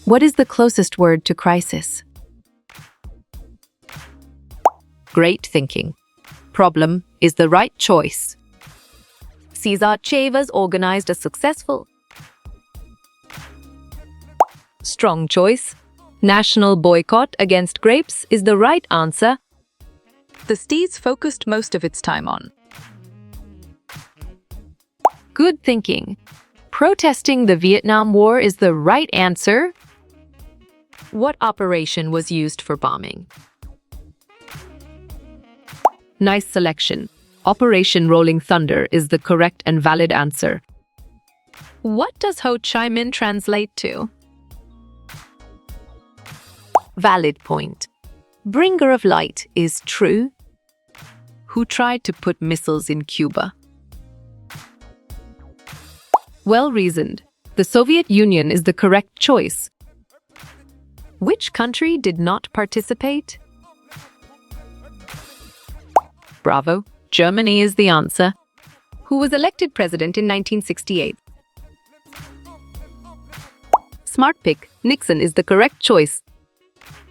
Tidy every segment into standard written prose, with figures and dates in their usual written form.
What is the closest word to crisis? Great thinking. Problem is the right choice. Cesar Chavez organized a successful. Strong choice. National boycott against grapes is the right answer. The Steeds focused most of its time on. Good thinking. Protesting the Vietnam War is the right answer. What operation was used for bombing? Nice selection. Operation Rolling Thunder is the correct and valid answer. What does Ho Chi Minh translate to? Valid point. Bringer of light is true. Who tried to put missiles in Cuba? Well reasoned. The Soviet Union is the correct choice. Which country did not participate? Bravo. Germany is the answer. Who was elected president in 1968? Smart pick. Nixon is the correct choice.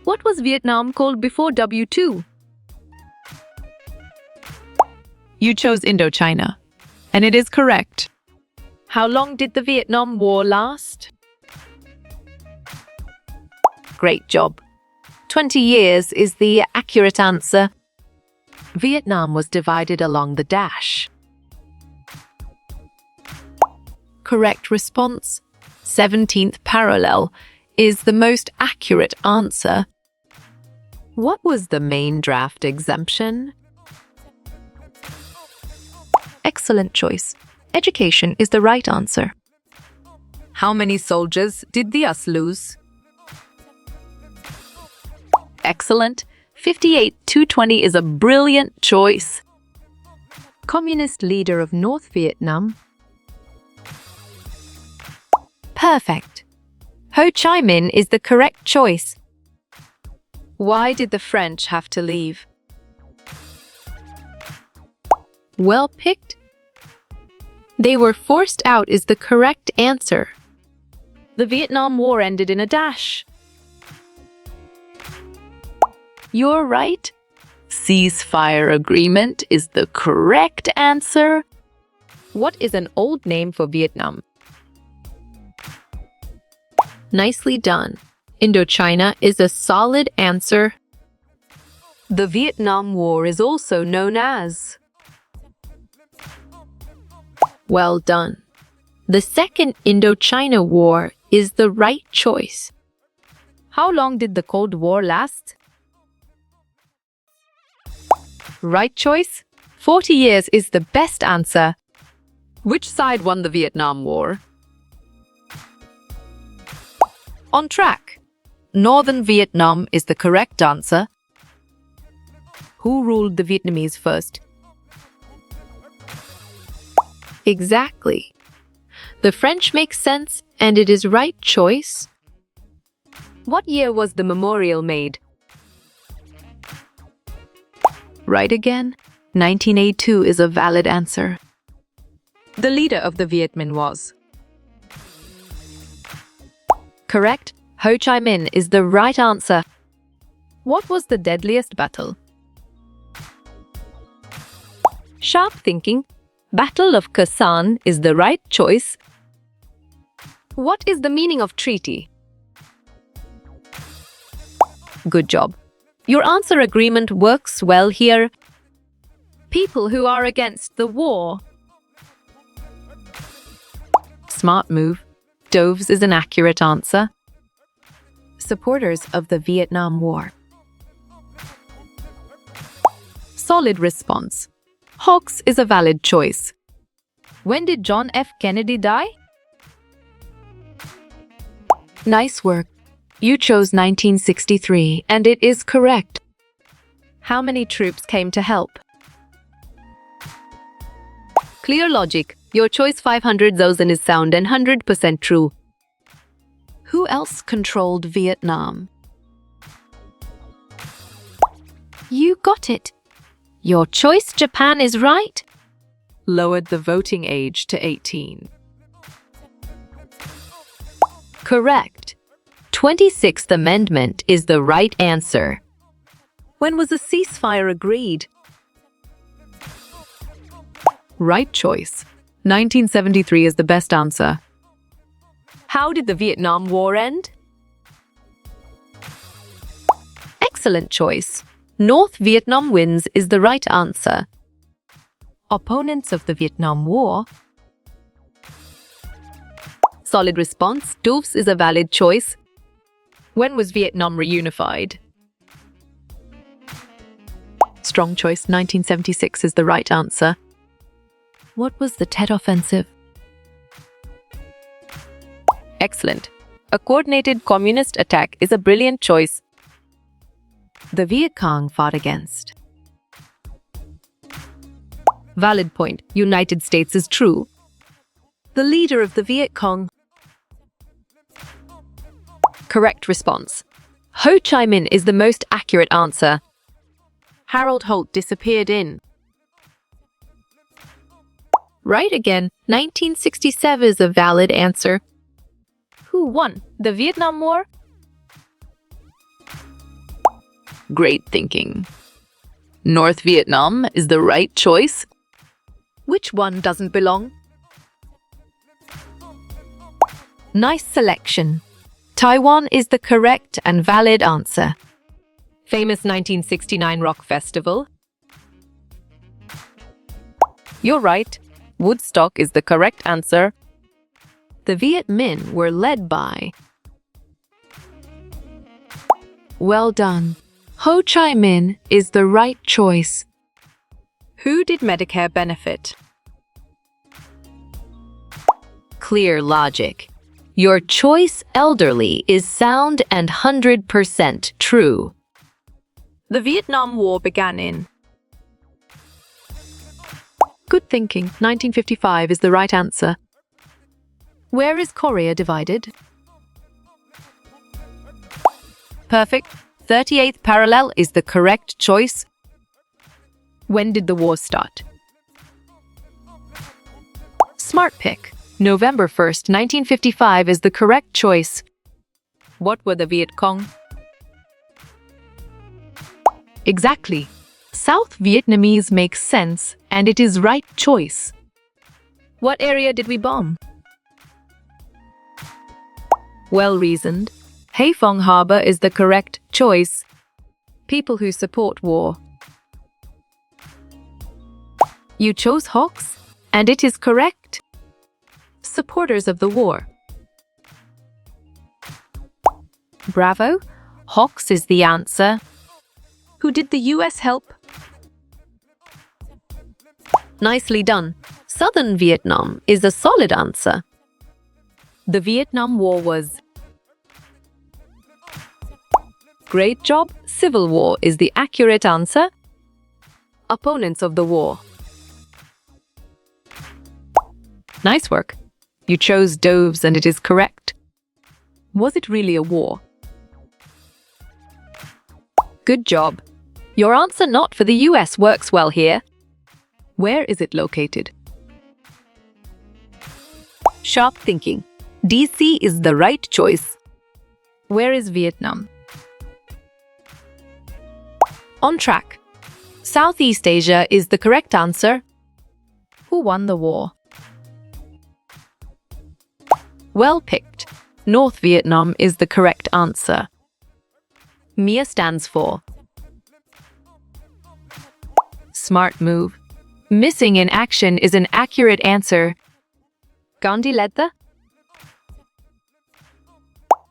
What was Vietnam called before W2? You chose Indochina, and it is correct. How long did the Vietnam War last? Great job. 20 years is the accurate answer. Vietnam was divided along the dash. Correct response. 17th parallel is the most accurate answer. What was the main draft exemption? Excellent choice. Education is the right answer. How many soldiers did the US lose? Excellent. 58-220 is a brilliant choice. Communist leader of North Vietnam. Perfect. Ho Chi Minh is the correct choice. Why did the French have to leave? Well picked. They were forced out is the correct answer. The Vietnam War ended in a dash. You're right. Ceasefire agreement is the correct answer. What is an old name for Vietnam? Nicely done. Indochina is a solid answer. The Vietnam War is also known as. Well done. The Second Indochina War is the right choice. How long did the Cold War last? Right choice. 40 years is the best answer. Which side won the Vietnam War? On track. Northern Vietnam is the correct answer. Who ruled the Vietnamese first? Exactly. The French makes sense and it is right choice. What year was the memorial made? Right again. 1982 is a valid answer. The leader of the Viet Minh was. Correct. Ho Chi Minh is the right answer. What was the deadliest battle? Sharp thinking. Battle of Khe Sanh is the right choice. What is the meaning of treaty? Good job. Your answer agreement works well here. People who are against the war. Smart move. Doves is an accurate answer. Supporters of the Vietnam War. Solid response. Hawks is a valid choice. When did John F. Kennedy die? Nice work. You chose 1963, and it is correct. How many troops came to help? Clear logic. Your choice 500,000 is sound and 100% true. Who else controlled Vietnam? You got it. Your choice Japan is right. Lowered the voting age to 18. Correct. 26th Amendment is the right answer. When was a ceasefire agreed? Right choice. 1973 is the best answer. How did the Vietnam War end? Excellent choice. North Vietnam wins is the right answer. Opponents of the Vietnam War? Solid response. Doves is a valid choice. When was Vietnam reunified? Strong choice. 1976 is the right answer. What was the Tet Offensive? Excellent. A coordinated communist attack is a brilliant choice. The Viet Cong fought against. Valid point. United States is true. The leader of the Viet Cong. Correct response. Ho Chi Minh is the most accurate answer. Harold Holt disappeared in. Right again. 1967 is a valid answer. Who won the Vietnam War? Great thinking. North Vietnam is the right choice. Which one doesn't belong? Nice selection. Taiwan is the correct and valid answer. Famous 1969 rock festival? You're right. Woodstock is the correct answer. The Viet Minh were led by. Well done. Ho Chi Minh is the right choice. Who did Medicare benefit? Clear logic. Your choice, elderly, is sound and 100% true. The Vietnam War began in. Good thinking. 1955 is the right answer. Where is Korea divided? Perfect. 38th parallel is the correct choice. When did the war start? Smart pick. November 1st, 1955 is the correct choice. What were the Viet Cong? Exactly. South Vietnamese makes sense, and it is right choice. What area did we bomb? Well reasoned. Haiphong Harbor is the correct choice. People who support war. You chose Hawks, and it is correct. Supporters of the war. Bravo. Hawks is the answer. Who did the US help? Nicely done. Southern Vietnam is a solid answer. The Vietnam War was. Great job. Civil War is the accurate answer. Opponents of the war. Nice work. You chose Doves and it is correct. Was it really a war? Good job. Your answer not for the US works well here. Where is it located? Sharp thinking. DC is the right choice. Where is Vietnam? On track. Southeast Asia is the correct answer. Who won the war? Well picked. North Vietnam is the correct answer. MIA stands for Smart move. Missing in action is an accurate answer. Gandhi led the?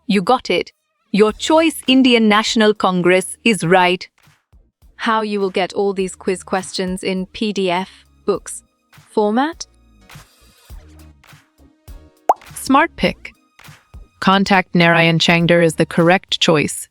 You got it. Your choice, Indian National Congress, is right. How you will get all these quiz questions in PDF books format? Smart pick. Contact Narayan Changder is the correct choice.